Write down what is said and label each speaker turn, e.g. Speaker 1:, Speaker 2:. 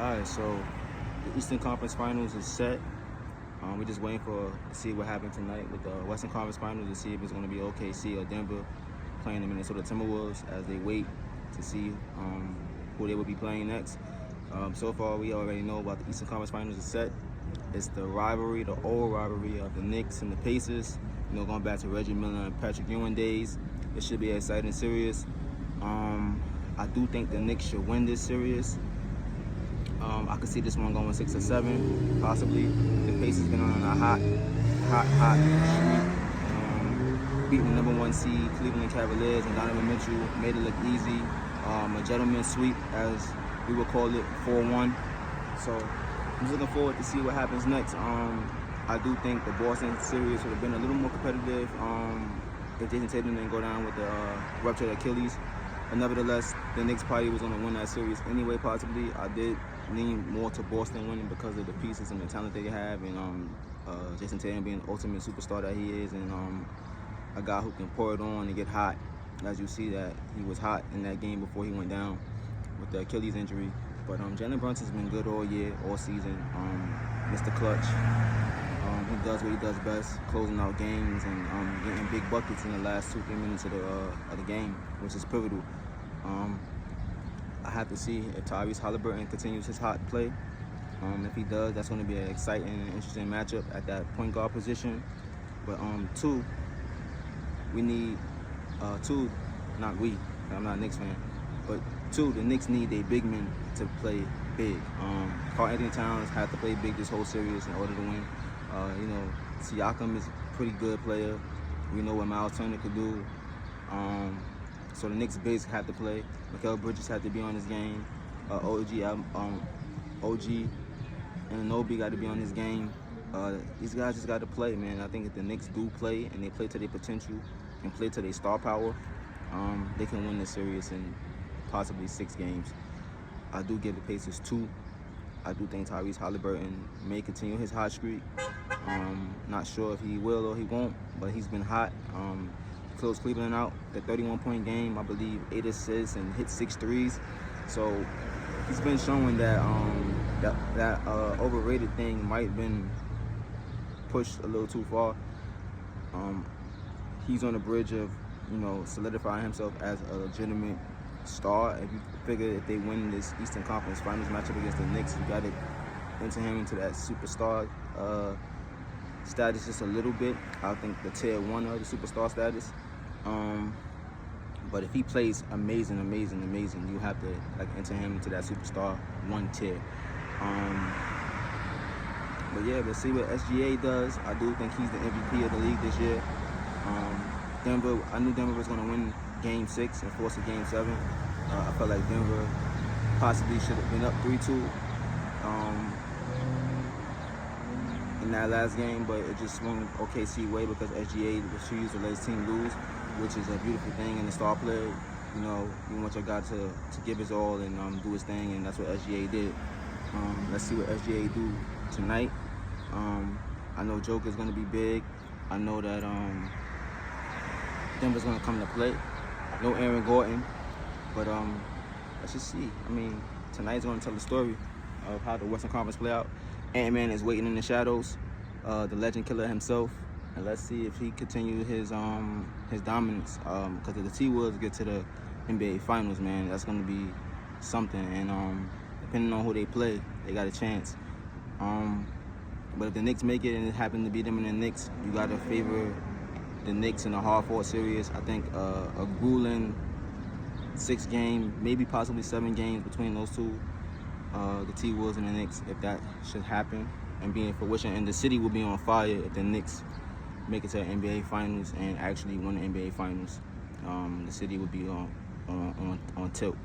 Speaker 1: Alright, so the Eastern Conference Finals is set. We're just waiting to see what happens tonight with the Western Conference Finals to see if it's going to be OKC or Denver playing the Minnesota Timberwolves as they wait to see who they will be playing next. So far, we already know about the Eastern Conference Finals is set. It's the rivalry, the old rivalry of the Knicks and the Pacers. You know, going back to Reggie Miller and Patrick Ewing days. It should be an exciting series. I do think the Knicks should win this series. I could see this one going 6 or 7, possibly. The Pacers been on a hot streak. Beating the #1 seed Cleveland Cavaliers and Donovan Mitchell made it look easy. A gentleman's sweep, as we would call it, 4-1. So I'm just looking forward to see what happens next. I do think the Boston series would have been a little more competitive if Jason Tatum didn't go down with the ruptured Achilles. But nevertheless, the Knicks probably was going to win that series anyway, possibly. I did lean more to Boston winning because of the pieces and the talent they have, and Jason Tatum being the ultimate superstar that he is, and a guy who can pour it on and get hot. As you see that he was hot in that game before he went down with the Achilles injury. But Jalen Brunson's been good all year, all season. Mr. Clutch. He does what he does best, closing out games and getting big buckets in the last 2-3 minutes of the game, which is pivotal. I have to see if Tyrese Haliburton continues his hot play. If he does, that's going to be an exciting and interesting matchup at that point guard position. But two, we need not we. I'm not a Knicks fan, but two, the Knicks need a big man to play big. Karl-Anthony Towns had to play big this whole series in order to win. You know, Siakam is a pretty good player. We know what Miles Turner could do. So the Knicks bigs had to play. Mikal Bridges had to be on his game. OG and Anunoby got to be on his game. These guys just got to play, man. I think if the Knicks do play and they play to their potential and play to their star power, they can win this series in possibly 6 games. I do give the Pacers 2. I do think Tyrese Haliburton may continue his hot streak. Not sure if he will or he won't, but he's been hot. Closed Cleveland out, the 31-point game, I believe 8 assists and hit 6 threes. So he's been showing that that overrated thing might have been pushed a little too far. He's on the bridge of, you know, solidifying himself as a legitimate star. If you figure if they win this Eastern Conference Finals matchup against the Knicks, you got to enter him into that superstar status just a little bit. I think the tier 1 of the superstar status. But if he plays amazing, you have to enter him into that superstar 1 tier. But yeah, we'll see what SGA does. I do think he's the MVP of the league this year. Denver, I knew Denver was going to win Game 6 and force a Game 7. I felt like Denver possibly should have been up 3-2 in that last game, but it just swung OKC way because SGA refused to let his team lose, which is a beautiful thing in a star player. You know, you want your guy to give his all and do his thing, and that's what SGA did. Let's see what SGA do tonight. I know Joker's going to be big. I know that Denver's going to come to play. No Aaron Gordon, but let's just see. I mean, tonight's going to tell the story of how the Western Conference play out. Ant-Man is waiting in the shadows, the legend killer himself, and let's see if he continues his dominance. Because if the T-Wolves get to the NBA Finals, man, that's going to be something. And depending on who they play, they got a chance. But if the Knicks make it and it happens to be them and the Knicks, you got to favor the Knicks in a hard-fought series. I think a grueling 6 game, maybe possibly 7 games between those two, the T-Wolves and the Knicks, if that should happen and be in fruition. And the city will be on fire if the Knicks make it to the NBA Finals and actually win the NBA Finals. The city will be on tilt.